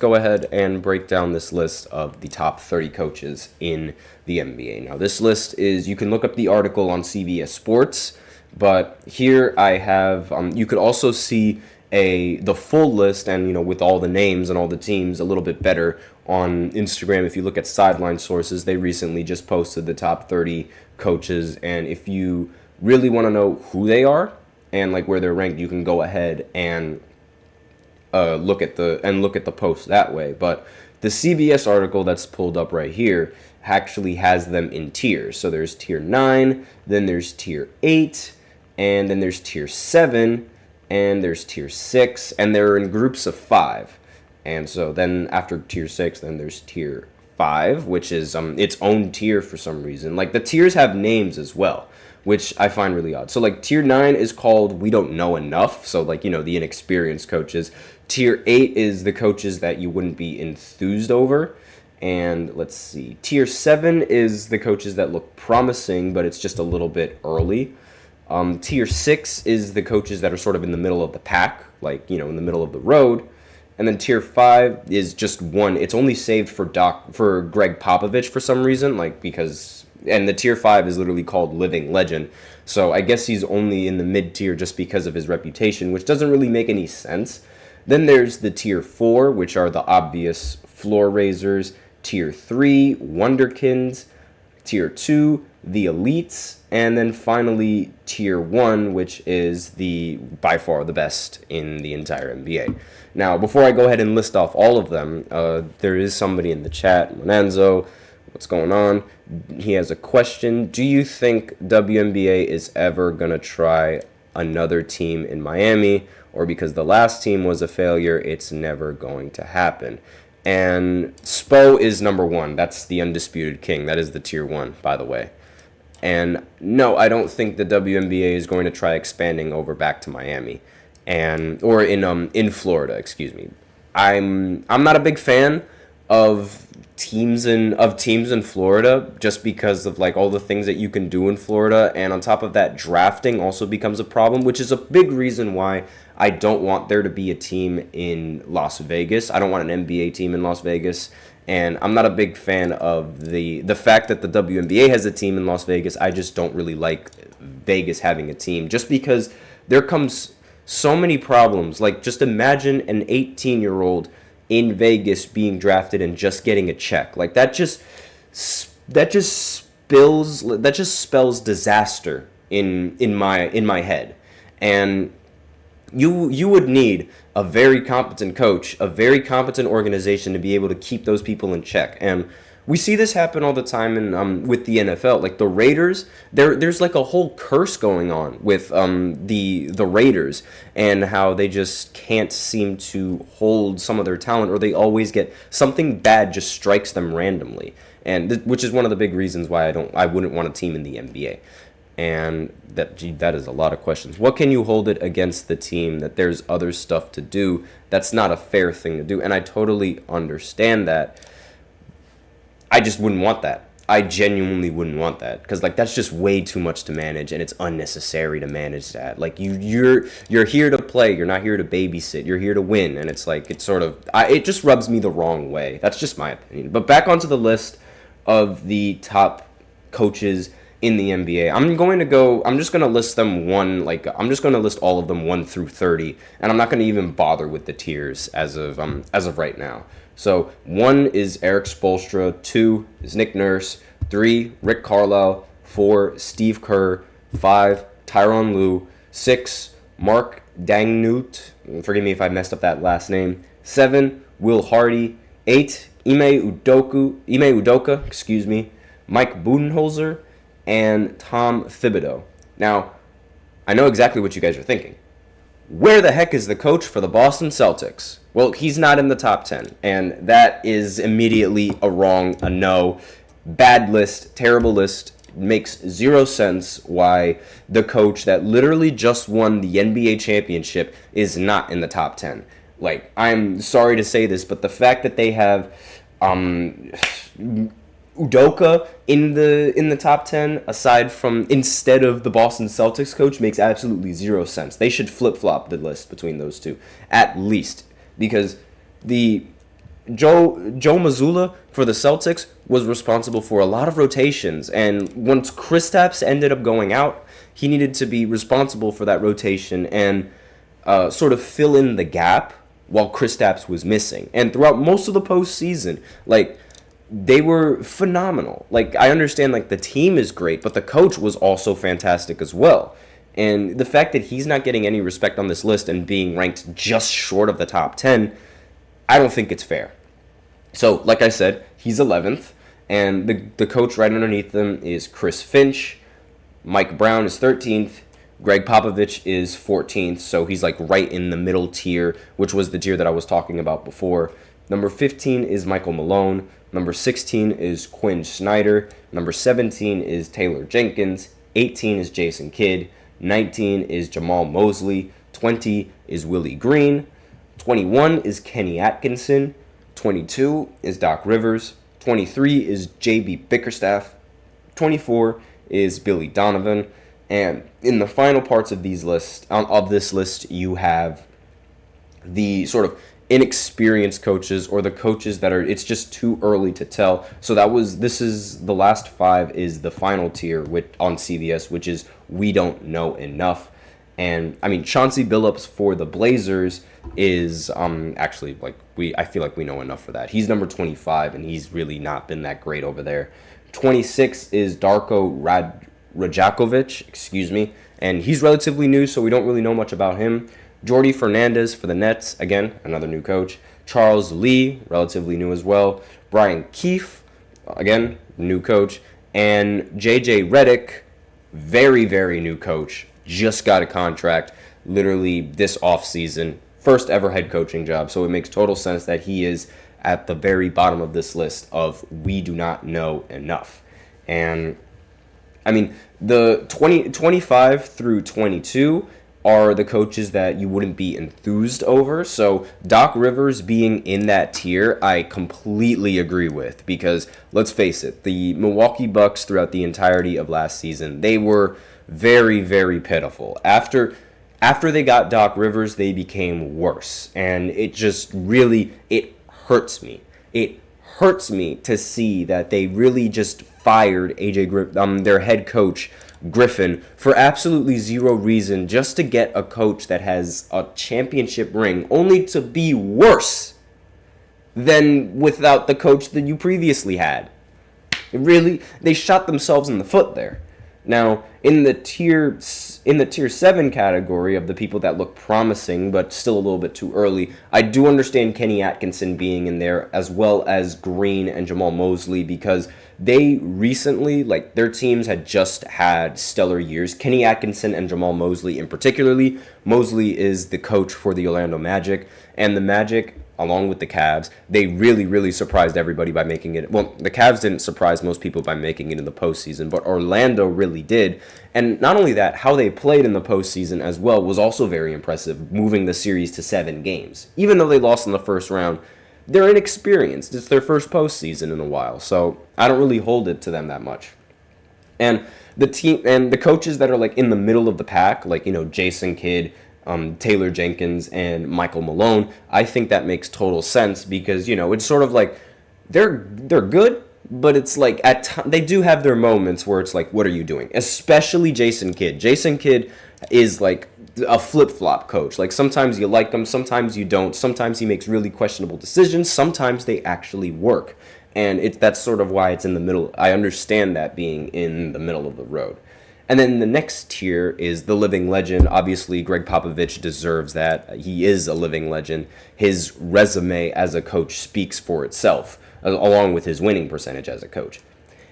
go ahead and break down this list of the top 30 coaches in the NBA. Now, this list is, you can look up the article on CBS Sports, but here I have, you could also see the full list and, with all the names and all the teams a little bit better on Instagram. If you look at Sideline Sources, they recently just posted the top 30 coaches, and if you really want to know who they are and like where they're ranked, you can go ahead and look at the post that way. But the CBS article that's pulled up right here actually has them in tiers. So there's tier 9, then there's tier 8, and then there's tier 7, and there's tier 6, and they're in groups of 5. And so then after tier 6, then there's tier 5, which is its own tier for some reason. Like, the tiers have names as well, which I find really odd. So like tier 9 is called We Don't Know Enough. So like, the inexperienced coaches. Tier 8 is the coaches that you wouldn't be enthused over. And let's see, tier 7 is the coaches that look promising, but it's just a little bit early. Tier 6 is the coaches that are sort of in the middle of the pack, like, in the middle of the road. And then tier 5 is just one. It's only saved for Greg Popovich for some reason, and the tier 5 is literally called Living Legend. So I guess he's only in the mid tier just because of his reputation, which doesn't really make any sense. Then there's the tier 4, which are the obvious floor raisers. Tier 3, Wonderkins. Tier 2, the elites. And then finally, tier 1, which is by far the best in the entire NBA. Now, before I go ahead and list off all of them, there is somebody in the chat, Monanzo. What's going on? He has a question. Do you think WNBA is ever going to try another team in Miami? Or because the last team was a failure, it's never going to happen? And Spo is number 1. That's the undisputed king. That is the tier 1, by the way. And no, I don't think the WNBA is going to try expanding over back to Miami, or in Florida. Excuse me. I'm not a big fan of teams in Florida, just because of like all the things that you can do in Florida, and on top of that, drafting also becomes a problem, which is a big reason why I don't want there to be a team in Las Vegas. I don't want an NBA team in Las Vegas. And I'm not a big fan of the fact that the WNBA has a team in Las Vegas. I just don't really like Vegas having a team, just because there comes so many problems. Like, just imagine an 18-year-old in Vegas being drafted and just getting a check. Like, that just spells disaster in my head. And you would need a very competent coach, a very competent organization to be able to keep those people in check. And we see this happen all the time with the NFL. Like the Raiders, there's like a whole curse going on with the Raiders, and how they just can't seem to hold some of their talent, or they always get something bad just strikes them randomly. And which is one of the big reasons why I wouldn't want a team in the NBA. And that is a lot of questions. What can you hold it against the team that there's other stuff to do? That's not a fair thing to do. And I totally understand that. I just wouldn't want that. I genuinely wouldn't want that, because like that's just way too much to manage, and it's unnecessary to manage that. Like you're here to play. You're not here to babysit. You're here to win, and it's like it just rubs me the wrong way. That's just my opinion. But back onto the list of the top coaches in the NBA. I'm just going to list them I'm just going to list all of them 1 through 30, and I'm not going to even bother with the tiers as of right now. So 1 is Eric Spoelstra, 2 is Nick Nurse, 3 Rick Carlisle, 4 Steve Kerr, 5 Tyronn Lue, 6 Mark Daigneault, forgive me if I messed up that last name, 7 Will Hardy, 8 Ime Udoka, Mike Budenholzer, and Tom Thibodeau. Now, I know exactly what you guys are thinking. Where the heck is the coach for the Boston Celtics? Well, he's not in the top 10, and that is immediately a no. Bad list, terrible list. Makes zero sense why the coach that literally just won the NBA championship is not in the top 10. Like, I'm sorry to say this, but the fact that they have Udoka in the top 10 instead of the Boston Celtics coach makes absolutely zero sense. They should flip-flop the list between those two, at least, because the Joe Mazzulla for the Celtics was responsible for a lot of rotations, and once Kristaps ended up going out, he needed to be responsible for that rotation and sort of fill in the gap while Kristaps was missing. And throughout most of the postseason, like, they were phenomenal. Like, I understand, like, the team is great, but the coach was also fantastic as well. And the fact that he's not getting any respect on this list and being ranked just short of the top 10, I don't think it's fair. So, like I said, he's 11th, and the coach right underneath them is Chris Finch. Mike Brown is 13th. Greg Popovich is 14th, so he's like right in the middle tier, which was the tier that I was talking about before. Number 15 is Michael Malone. Number 16 is Quinn Snyder. Number 17 is Taylor Jenkins. 18 is Jason Kidd. 19 is Jamal Mosley. 20 is Willie Green. 21 is Kenny Atkinson. 22 is Doc Rivers. 23 is J.B. Bickerstaff. 24 is Billy Donovan. And in the final parts of this list, you have the sort of inexperienced coaches, or the coaches that it's just too early to tell. So this is the last 5 is the final tier on CBS, which is we don't know enough. And I mean, Chauncey Billups for the Blazers is actually, like, I feel like we know enough for that. He's number 25, and he's really not been that great over there. 26 is Darko Rajakovic, and he's relatively new, so we don't really know much about him. Jordi Fernandez for the Nets, again, another new coach. Charles Lee, relatively new as well. Brian Keefe, again, new coach. And JJ Redick, very, very new coach, just got a contract literally this offseason. First ever head coaching job, so it makes total sense that he is at the very bottom of this list of we do not know enough. And I mean, the 25 through 22 are the coaches that you wouldn't be enthused over. So Doc Rivers being in that tier, I completely agree with, because let's face it, the Milwaukee Bucks throughout the entirety of last season, they were very, very pitiful. After they got Doc Rivers, they became worse, and it just really, it hurts me. It hurts me to see that they really just fired their head coach Griffin for absolutely zero reason, just to get a coach that has a championship ring, only to be worse than without the coach that you previously had. They shot themselves in the foot there. Now, in the tier 7 category of the people that look promising but still a little bit too early, I do understand Kenny Atkinson being in there, as well as Green and Jamal Mosley, because they recently, like, their teams had just had stellar years. Kenny Atkinson and Jamal Mosley in particularly. Mosley is the coach for the Orlando Magic, and the Magic, along with the Cavs, they really, really surprised everybody by making it. Well, the Cavs didn't surprise most people by making it in the postseason, but Orlando really did. And not only that, how they played in the postseason as well was also very impressive, moving the series to 7 games. Even though they lost in the first round, they're inexperienced. It's their first postseason in a while, so I don't really hold it to them that much. And the team and the coaches that are like in the middle of the pack, like, Jason Kidd, Taylor Jenkins, and Michael Malone, I think that makes total sense, because it's sort of like they're good, but it's like they do have their moments where it's like, what are you doing? Especially Jason Kidd. Jason Kidd is like a flip-flop coach. Like, sometimes you like him, sometimes you don't. Sometimes he makes really questionable decisions. Sometimes they actually work, and that's sort of why it's in the middle. I understand that being in the middle of the road. And then the next tier is the living legend. Obviously, Greg Popovich deserves that. He is a living legend. His resume as a coach speaks for itself, along with his winning percentage as a coach.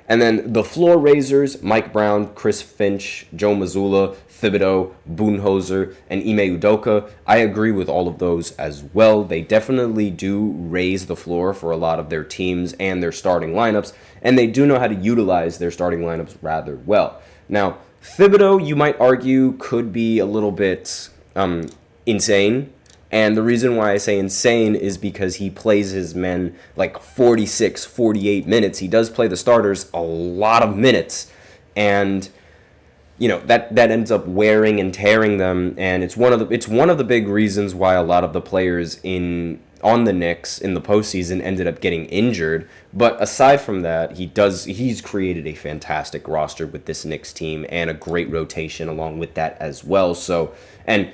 And then the floor raisers, Mike Brown, Chris Finch, Joe Mazzulla, Thibodeau, Budenholzer, and Ime Udoka. I agree with all of those as well. They definitely do raise the floor for a lot of their teams and their starting lineups, and they do know how to utilize their starting lineups rather well. Now, Thibodeau, you might argue, could be a little bit insane. And the reason why I say insane is because he plays his men like 46, 48 minutes. He does play the starters a lot of minutes. And, that ends up wearing and tearing them. And it's one of the big reasons why a lot of the players in on the Knicks in the postseason ended up getting injured. But aside from that, he's created a fantastic roster with this Knicks team and a great rotation along with that as well. So, and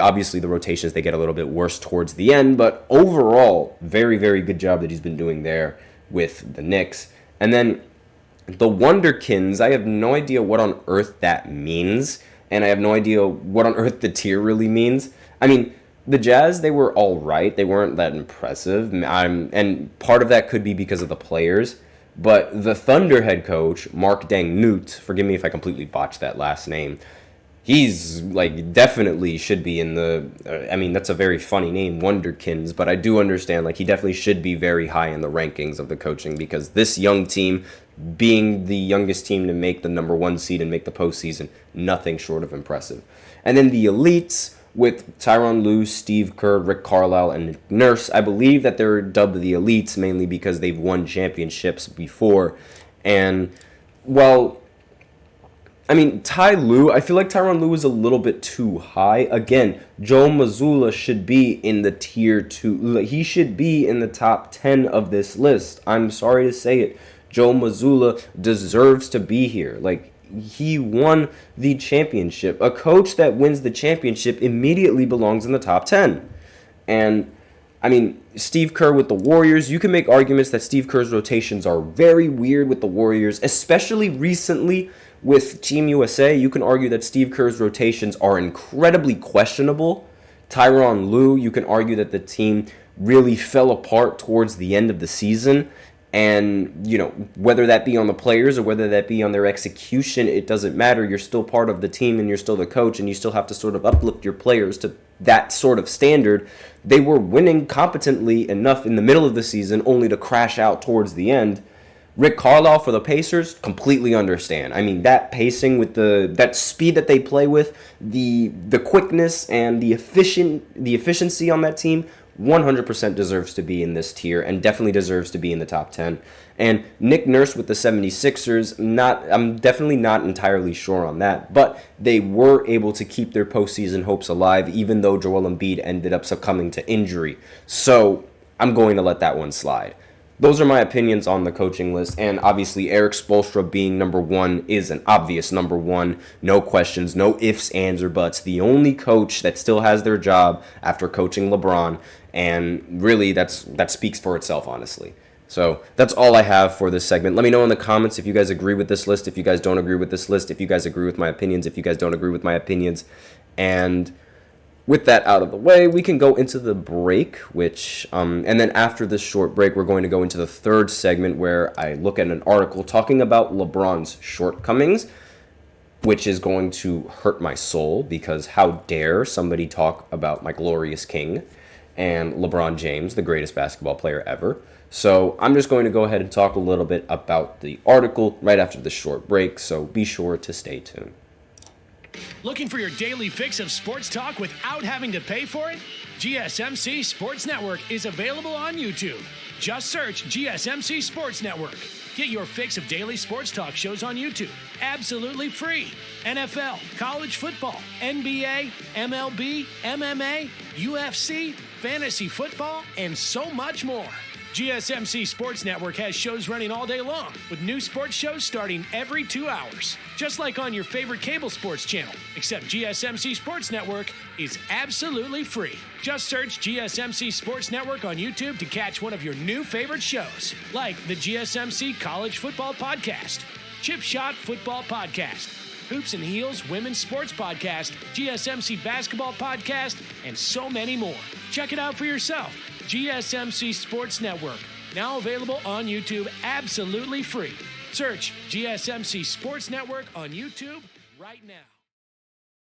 obviously the rotations, they get a little bit worse towards the end, but overall, very, very good job that he's been doing there with the Knicks. And then the Wonderkins, I have no idea what on earth that means, and I have no idea what on earth the tier really means. I mean, the Jazz, they were all right. They weren't that impressive. And part of that could be because of the players. But the Thunder head coach, Mark Daigneault, forgive me if I completely botched that last name, he's like definitely should be in the, I mean, that's a very funny name, Wonderkins, but I do understand like he definitely should be very high in the rankings of the coaching, because this young team, being the youngest team to make the number 1 seed and make the postseason, nothing short of impressive. And then the elites with Tyronn Lue, Steve Kerr, Rick Carlisle, and Nick Nurse. I believe that they're dubbed the elites mainly because they've won championships before. And, well, I mean, Ty Lue, I feel like Tyronn Lue is a little bit too high. Again, Joe Mazzulla should be in the tier 2. He should be in the top 10 of this list. I'm sorry to say it. Joe Mazzulla deserves to be here. Like, he won the championship. A coach that wins the championship immediately belongs in the top 10. And, I mean, Steve Kerr with the Warriors, you can make arguments that Steve Kerr's rotations are very weird with the Warriors, especially recently with Team USA. You can argue that Steve Kerr's rotations are incredibly questionable. Tyronn Lue, you can argue that the team really fell apart towards the end of the season. And, you know, whether that be on the players or whether that be on their execution, it doesn't matter. You're still part of the team and you're still the coach, and you still have to sort of uplift your players to that sort of standard. They were winning competently enough in the middle of the season only to crash out towards the end. Rick Carlisle for the Pacers, completely understand. I mean, that pacing with that speed that they play with, the quickness and the efficiency on that team, 100% deserves to be in this tier and definitely deserves to be in the top 10. And Nick Nurse with the 76ers, I'm definitely not entirely sure on that, but they were able to keep their postseason hopes alive even though Joel Embiid ended up succumbing to injury. So I'm going to let that one slide. Those are my opinions on the coaching list, and obviously Eric Spoelstra being number 1 is an obvious number 1. No questions, no ifs, ands, or buts. The only coach that still has their job after coaching LeBron, and really that speaks for itself, honestly. So that's all I have for this segment. Let me know in the comments if you guys agree with this list, if you guys don't agree with this list, if you guys agree with my opinions, if you guys don't agree with my opinions, and with that out of the way, we can go into the break, and then after this short break, we're going to go into the third segment where I look at an article talking about LeBron's shortcomings, which is going to hurt my soul because how dare somebody talk about my glorious king and LeBron James, the greatest basketball player ever. So I'm just going to go ahead and talk a little bit about the article right after the short break, so be sure to stay tuned. Looking for your daily fix of sports talk without having to pay for it? GSMC Sports Network is available on YouTube. Just search GSMC Sports Network. Get your fix of daily sports talk shows on YouTube, absolutely free. NFL, college football, NBA, MLB, MMA, UFC, fantasy football, and so much more. GSMC Sports Network has shows running all day long, with new sports shows starting every 2 hours. Just like on your favorite cable sports channel, except GSMC Sports Network is absolutely free. Just search GSMC Sports Network on YouTube to catch one of your new favorite shows, like the GSMC College Football Podcast, Chip Shot Football Podcast, Hoops and Heels Women's Sports Podcast, GSMC Basketball Podcast, and so many more. Check it out for yourself. GSMC Sports Network, now available on YouTube absolutely free. Search GSMC Sports Network on YouTube right now.